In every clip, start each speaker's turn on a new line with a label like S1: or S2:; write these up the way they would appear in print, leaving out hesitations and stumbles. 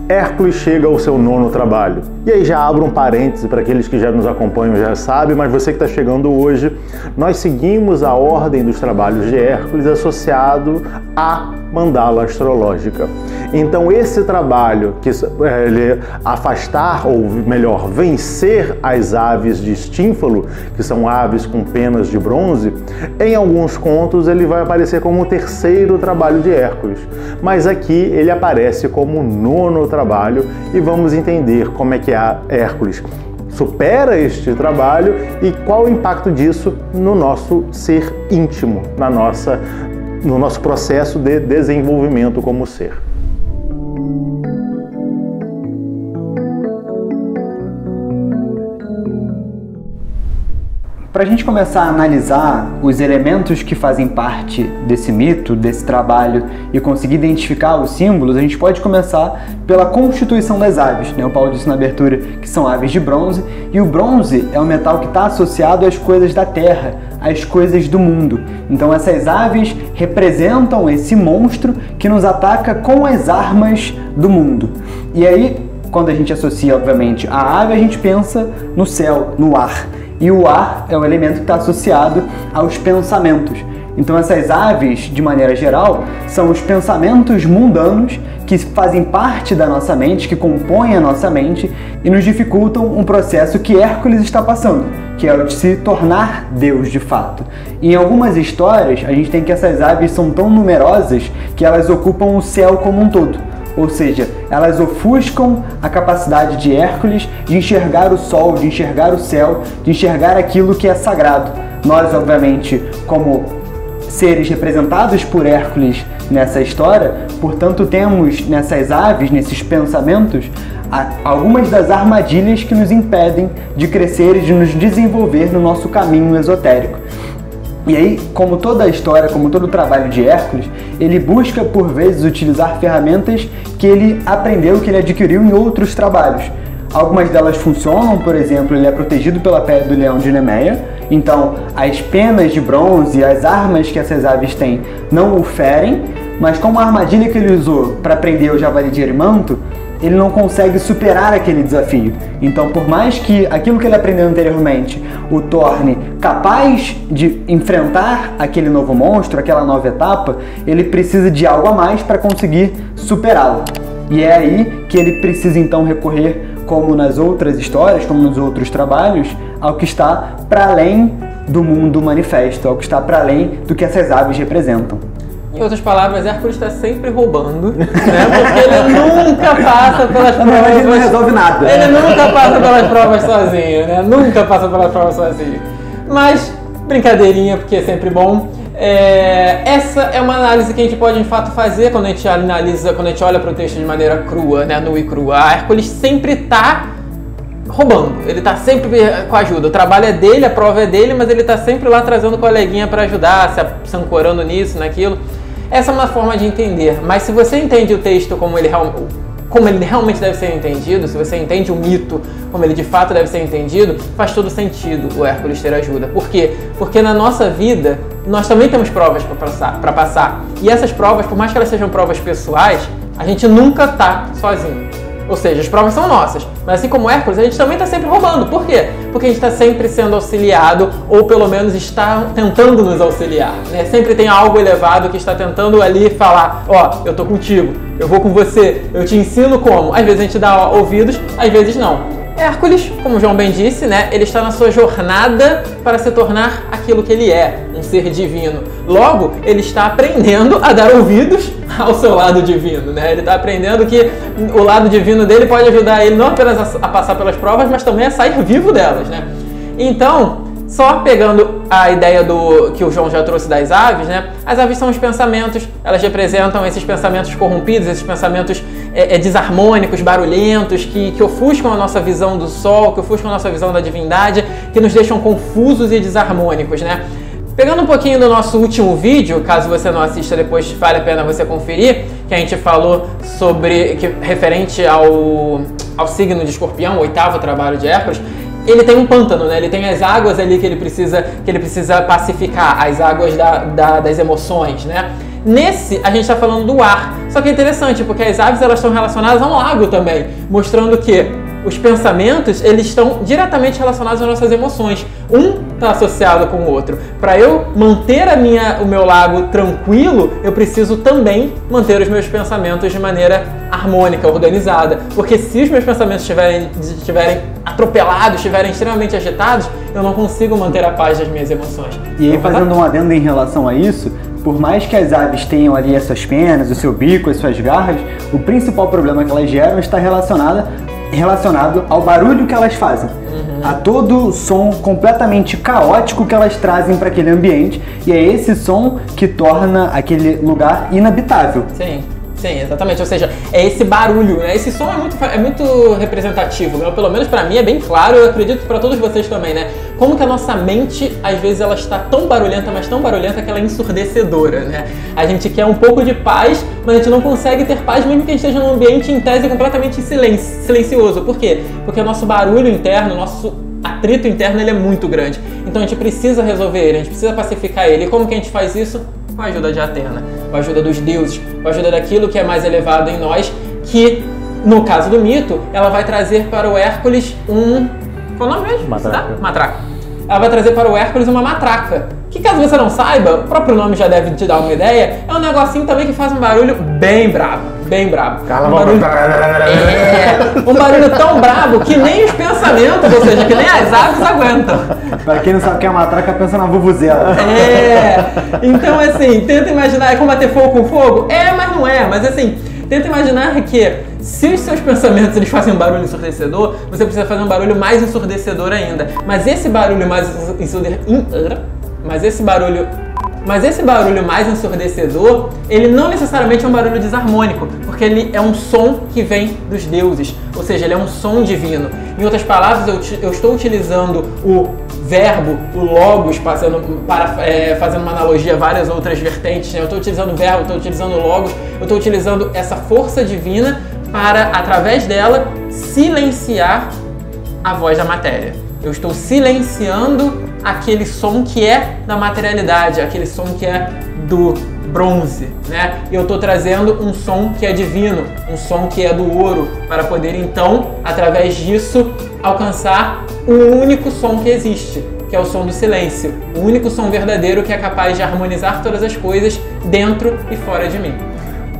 S1: Hércules chega ao seu 9º trabalho. E aí já abro um parêntese para aqueles que já nos acompanham já sabem, mas você que está chegando hoje, nós seguimos a ordem dos trabalhos de Hércules associado à mandala astrológica. Então esse trabalho, que ele afastar, ou melhor, vencer as aves de Estínfalo, que são aves com penas de bronze, em alguns contos ele vai aparecer como o 3º trabalho de Hércules. Mas aqui ele aparece como o 9º trabalho e vamos entender como é que Hércules supera este trabalho e qual o impacto disso no nosso ser íntimo, no nosso processo de desenvolvimento como ser.
S2: Para a gente começar a analisar os elementos que fazem parte desse mito, desse trabalho e conseguir identificar os símbolos, a gente pode começar pela constituição das aves. O Paulo disse na abertura que são aves de bronze, e o bronze é um metal que está associado às coisas da terra, às coisas do mundo. Então essas aves representam esse monstro que nos ataca com as armas do mundo. E aí, quando a gente associa, obviamente, a ave, a gente pensa no céu, no ar. E o ar é o elemento que está associado aos pensamentos. Então essas aves, de maneira geral, são os pensamentos mundanos que fazem parte da nossa mente, que compõem a nossa mente e nos dificultam um processo que Hércules está passando, que é o de se tornar Deus de fato. E em algumas histórias, a gente tem que essas aves são tão numerosas que elas ocupam o céu como um todo. Ou seja, elas ofuscam a capacidade de Hércules de enxergar o sol, de enxergar o céu, de enxergar aquilo que é sagrado. Nós, obviamente, como seres representados por Hércules nessa história, portanto, temos nessas aves, nesses pensamentos, algumas das armadilhas que nos impedem de crescer e de nos desenvolver no nosso caminho esotérico. E aí, como toda a história, como todo o trabalho de Hércules, ele busca por vezes utilizar ferramentas que ele aprendeu, que ele adquiriu em outros trabalhos. Algumas delas funcionam, por exemplo, ele é protegido pela pele do leão de Nemeia, então as penas de bronze e as armas que essas aves têm não o ferem, mas como a armadilha que ele usou para prender o javali de Erimanto, ele não consegue superar aquele desafio. Então, por mais que aquilo que ele aprendeu anteriormente o torne capaz de enfrentar aquele novo monstro, aquela nova etapa, ele precisa de algo a mais para conseguir superá-lo. E é aí que ele precisa então recorrer, como nas outras histórias, como nos outros trabalhos, ao que está para além do mundo manifesto, ao que está para além do que essas aves representam.
S3: Em outras palavras, Hércules está sempre roubando, né? Porque ele nunca passa pelas provas.
S2: Ele não resolve nada.
S3: Ele nunca passa pelas provas sozinho, né? Nunca passa pelas provas sozinho. Mas, brincadeirinha, porque é sempre bom. Essa é uma análise que a gente pode, de fato, fazer quando a gente analisa, quando a gente olha para o texto de maneira crua, né? Nua e crua. A Hércules sempre está roubando, ele está sempre com ajuda, o trabalho é dele, a prova é dele, mas ele está sempre lá trazendo coleguinha para ajudar, se ancorando nisso, naquilo. Essa é uma forma de entender, mas se você entende o texto como ele realmente deve ser entendido, se você entende o mito como ele de fato deve ser entendido, faz todo sentido o Hércules ter ajuda. Por quê? Porque na nossa vida nós também temos provas para passar, e essas provas, por mais que elas sejam provas pessoais, a gente nunca está sozinho. Ou seja, as provas são nossas, mas assim como Hércules, a gente também está sempre roubando. Por quê? Porque a gente está sempre sendo auxiliado, ou pelo menos está tentando nos auxiliar, né? Sempre tem algo elevado que está tentando ali falar, ó, eu tô contigo, eu vou com você, eu te ensino como. Às vezes a gente dá ouvidos, às vezes não. Hércules, como o João bem disse, né, ele está na sua jornada para se tornar aquilo que ele é, um ser divino. Logo, ele está aprendendo a dar ouvidos ao seu lado divino, né? Ele está aprendendo que o lado divino dele pode ajudar ele não apenas a passar pelas provas, mas também a sair vivo delas, né? Então, só pegando a ideia que o João já trouxe das aves, né? As aves são os pensamentos, elas representam esses pensamentos corrompidos, esses pensamentos desarmônicos, barulhentos, que ofuscam a nossa visão do sol, que ofuscam a nossa visão da divindade, que nos deixam confusos e desarmônicos, né? Pegando um pouquinho do nosso último vídeo, caso você não assista depois, vale a pena você conferir, que a gente falou sobre, referente ao signo de Escorpião, o 8º trabalho de Hércules. Ele tem um pântano, né? Ele tem as águas ali que ele precisa pacificar, as águas das emoções, né? Nesse, a gente está falando do ar. Só que é interessante, porque as aves elas estão relacionadas a um lago também, mostrando que os pensamentos, eles estão diretamente relacionados às nossas emoções. Um está associado com o outro. Para eu manter o meu lago tranquilo, eu preciso também manter os meus pensamentos de maneira harmônica, organizada. Porque se os meus pensamentos estiverem atropelados, estiverem extremamente agitados, eu não consigo manter a paz das minhas emoções.
S2: E aí, fazendo um adendo em relação a isso, por mais que as aves tenham ali as suas penas, o seu bico, as suas garras, o principal problema que elas geram está relacionado ao barulho que elas fazem, a todo som completamente caótico que elas trazem para aquele ambiente, e é esse som que torna aquele lugar inabitável.
S3: Sim, exatamente. Ou seja, é esse barulho, né? Esse som é muito representativo, né? Pelo menos para mim é bem claro, eu acredito para todos vocês também, né? Como que a nossa mente, às vezes, ela está tão barulhenta, mas tão barulhenta que ela é ensurdecedora, né? A gente quer um pouco de paz, mas a gente não consegue ter paz mesmo que a gente esteja num ambiente, em tese, completamente silencioso. Por quê? Porque o nosso barulho interno, o nosso atrito interno, ele é muito grande. Então a gente precisa resolver ele, a gente precisa pacificar ele. E como que a gente faz isso? Com a ajuda de Atena, com a ajuda dos deuses, com a ajuda daquilo que é mais elevado em nós, que, no caso do mito, ela vai trazer para o Hércules qual o nome mesmo? Matraca. Ela vai trazer para o Hércules uma matraca. Que, caso você não saiba, o próprio nome já deve te dar uma ideia, é um negocinho também que faz um barulho bem brabo. Um barulho tão brabo que nem os pensamentos, ou seja, que nem as aves aguentam.
S2: Para quem não sabe o que é matraca, pensa na vuvuzela.
S3: Então assim, tenta imaginar, é combater fogo com fogo? Mas não é, mas assim, tenta imaginar que se os seus pensamentos eles fazem um barulho ensurdecedor, você precisa fazer um barulho mais ensurdecedor ainda. Mas esse barulho mais ensurdecedor, ele não necessariamente é um barulho desarmônico, porque ele é um som que vem dos deuses, ou seja, ele é um som divino. Em outras palavras, eu estou utilizando o verbo, o logos, fazendo uma analogia a várias outras vertentes, né? Eu estou utilizando o verbo, estou utilizando o logos, eu estou utilizando essa força divina para, através dela, silenciar a voz da matéria. Eu estou silenciando aquele som que é da materialidade, aquele som que é do bronze, né? Eu estou trazendo um som que é divino, um som que é do ouro, para poder então, através disso, alcançar o único som que existe, que é o som do silêncio, o único som verdadeiro que é capaz de harmonizar todas as coisas dentro e fora de mim.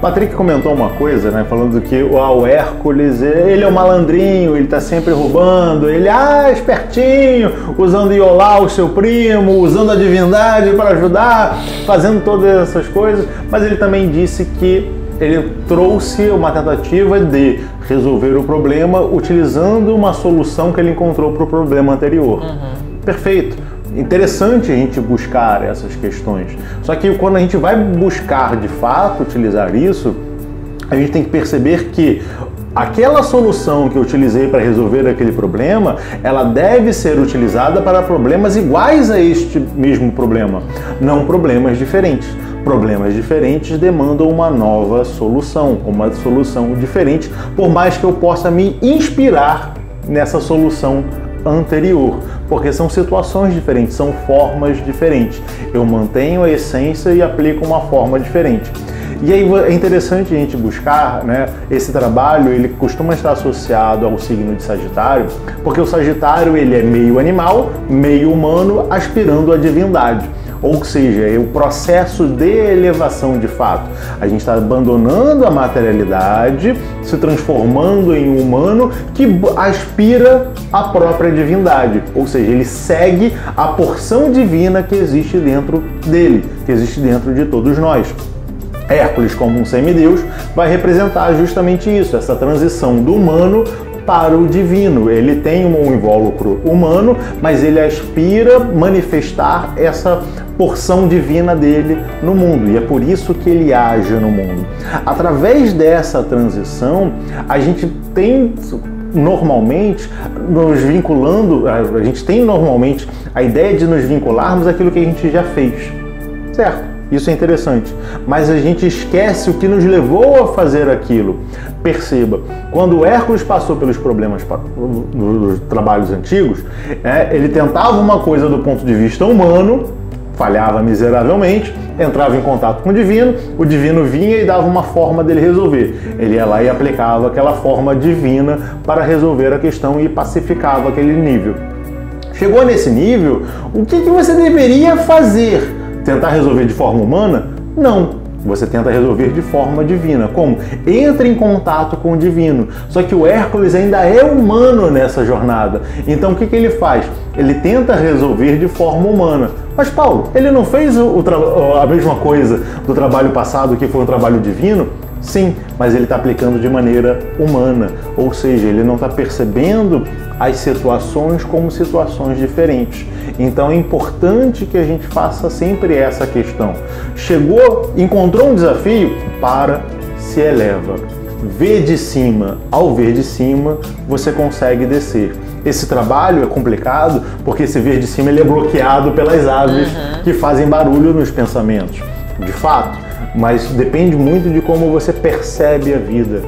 S1: Patrick comentou uma coisa, né, falando que o Hércules, ele é um malandrinho, ele tá sempre roubando, ele espertinho, usando Iolau, o seu primo, usando a divindade para ajudar, fazendo todas essas coisas, mas ele também disse que ele trouxe uma tentativa de resolver o problema utilizando uma solução que ele encontrou para o problema anterior. Perfeito. Interessante a gente buscar essas questões. Só que quando a gente vai buscar de fato utilizar isso, a gente tem que perceber que aquela solução que eu utilizei para resolver aquele problema, ela deve ser utilizada para problemas iguais a este mesmo problema, não problemas diferentes. Problemas diferentes demandam uma nova solução, uma solução diferente, por mais que eu possa me inspirar nessa solução anterior, porque são situações diferentes, são formas diferentes. Eu mantenho a essência e aplico uma forma diferente. E aí é interessante a gente buscar, né, esse trabalho, ele costuma estar associado ao signo de Sagitário, porque o Sagitário ele é meio animal, meio humano, aspirando à divindade. Ou seja, é o processo de elevação de fato. A gente está abandonando a materialidade, se transformando em um humano que aspira à própria divindade. Ou seja, ele segue a porção divina que existe dentro dele, que existe dentro de todos nós. Hércules, como um semideus, vai representar justamente isso, essa transição do humano para o divino. Ele tem um invólucro humano, mas ele aspira manifestar essa porção divina dele no mundo, e é por isso que ele age no mundo. Através dessa transição, a gente tem normalmente nos vinculando, a gente tem normalmente a ideia de nos vincularmos àquilo que a gente já fez, certo? Isso é interessante, mas a gente esquece o que nos levou a fazer aquilo. Perceba, quando o Hércules passou pelos problemas dos trabalhos antigos, ele tentava uma coisa do ponto de vista humano, falhava miseravelmente, entrava em contato com o divino vinha e dava uma forma dele resolver. Ele ia lá e aplicava aquela forma divina para resolver a questão e pacificava aquele nível. Chegou nesse nível, o que você deveria fazer? Tentar resolver de forma humana? Não. Você tenta resolver de forma divina. Como? Entra em contato com o divino. Só que o Hércules ainda é humano nessa jornada. Então o que ele faz? Ele tenta resolver de forma humana. Mas Paulo, ele não fez a mesma coisa do trabalho passado, que foi um trabalho divino? Sim, mas ele está aplicando de maneira humana, ou seja, ele não está percebendo as situações como situações diferentes. Então é importante que a gente faça sempre essa questão. Chegou, encontrou um desafio, se eleva. Vê de cima, ao ver de cima, você consegue descer. Esse trabalho é complicado porque esse ver de cima ele é bloqueado pelas aves que fazem barulho nos pensamentos, de fato. Mas depende muito de como você percebe a vida.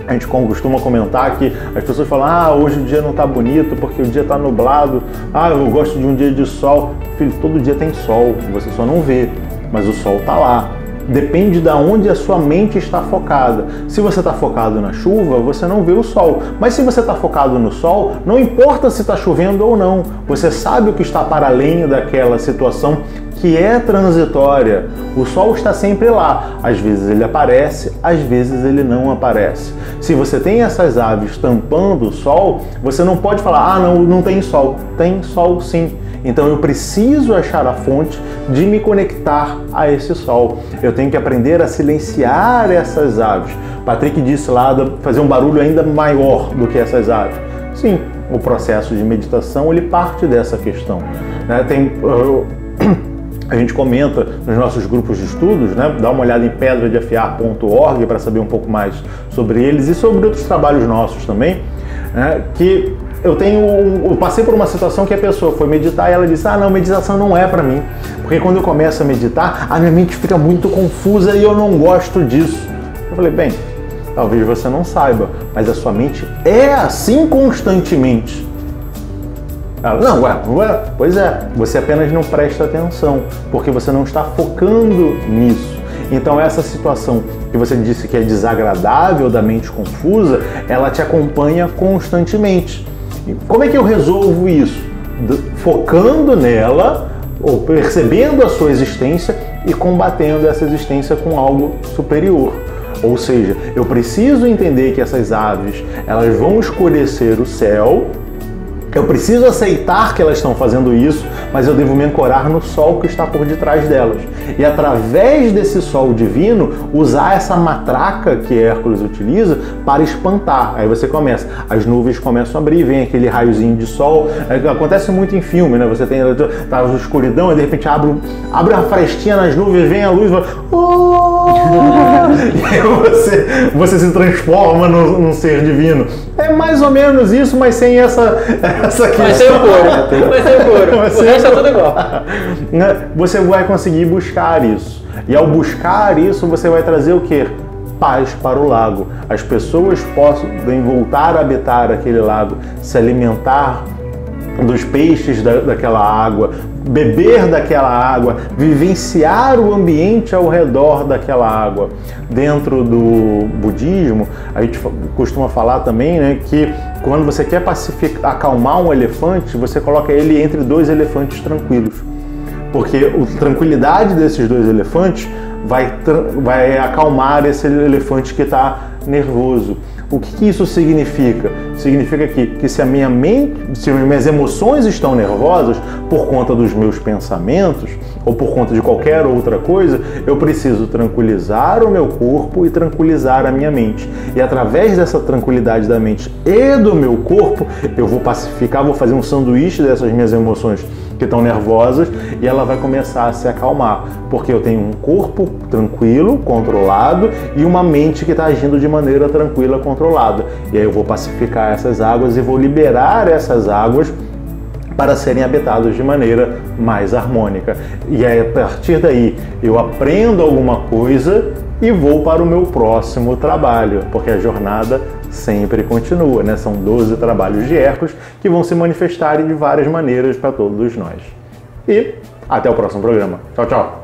S1: A gente costuma comentar que as pessoas falam, hoje o dia não está bonito porque o dia está nublado, eu gosto de um dia de sol. Filho, todo dia tem sol, você só não vê, mas o sol está lá. Depende de onde a sua mente está focada. Se você está focado na chuva, você não vê o sol. Mas se você está focado no sol, não importa se está chovendo ou não. Você sabe o que está para além daquela situação que é transitória. O sol está sempre lá. Às vezes ele aparece, às vezes ele não aparece. Se você tem essas aves tampando o sol, você não pode falar, não tem sol. Tem sol sim. Então eu preciso achar a fonte de me conectar a esse sol. Eu tenho que aprender a silenciar essas aves. Patrick disse lá, fazer um barulho ainda maior do que essas aves. Sim, o processo de meditação ele parte dessa questão. A gente comenta nos nossos grupos de estudos, dá uma olhada em pedradeafiar.org para saber um pouco mais sobre eles e sobre outros trabalhos nossos também, que eu passei por uma situação que a pessoa foi meditar e ela disse, não, meditação não é para mim, porque quando eu começo a meditar, a minha mente fica muito confusa e eu não gosto disso. Eu falei, bem, talvez você não saiba, mas a sua mente é assim constantemente. Ela, pois é, você apenas não presta atenção, porque você não está focando nisso. Então essa situação que você disse que é desagradável da mente confusa, ela te acompanha constantemente. Como é que eu resolvo isso? Focando nela, ou percebendo a sua existência e combatendo essa existência com algo superior. Ou seja, eu preciso entender que essas aves, elas vão escurecer o céu. Eu preciso aceitar que elas estão fazendo isso, mas eu devo me ancorar no sol que está por detrás delas. E através desse sol divino, usar essa matraca que Hércules utiliza para espantar. Aí você começa, as nuvens começam a abrir, vem aquele raiozinho de sol. Acontece muito em filme, Você tem a escuridão e de repente abre uma frestinha nas nuvens, vem a luz e e aí você se transforma num ser divino. É mais ou menos isso, mas sem essa questão.
S3: Vai ser o couro. O resto é tudo igual.
S1: Você vai conseguir buscar isso. E ao buscar isso, você vai trazer o quê? Paz para o lago. As pessoas podem voltar a habitar aquele lago, se alimentar dos peixes daquela água, beber daquela água, vivenciar o ambiente ao redor daquela água. Dentro do budismo, a gente costuma falar também, que quando você quer acalmar um elefante, você coloca ele entre dois elefantes tranquilos. Porque a tranquilidade desses dois elefantes vai acalmar esse elefante que está nervoso. O que isso significa? Significa que se minhas emoções estão nervosas por conta dos meus pensamentos ou por conta de qualquer outra coisa, eu preciso tranquilizar o meu corpo e tranquilizar a minha mente. E através dessa tranquilidade da mente e do meu corpo, eu vou pacificar, vou fazer um sanduíche dessas minhas emoções que estão nervosas e ela vai começar a se acalmar, porque eu tenho um corpo tranquilo, controlado e uma mente que está agindo de maneira tranquila, controlada. E aí eu vou pacificar essas águas e vou liberar essas águas para serem habitadas de maneira mais harmônica. E aí, a partir daí, eu aprendo alguma coisa e vou para o meu próximo trabalho, porque a jornada sempre continua, São 12 trabalhos de Hércules que vão se manifestar de várias maneiras para todos nós. E até o próximo programa. Tchau, tchau!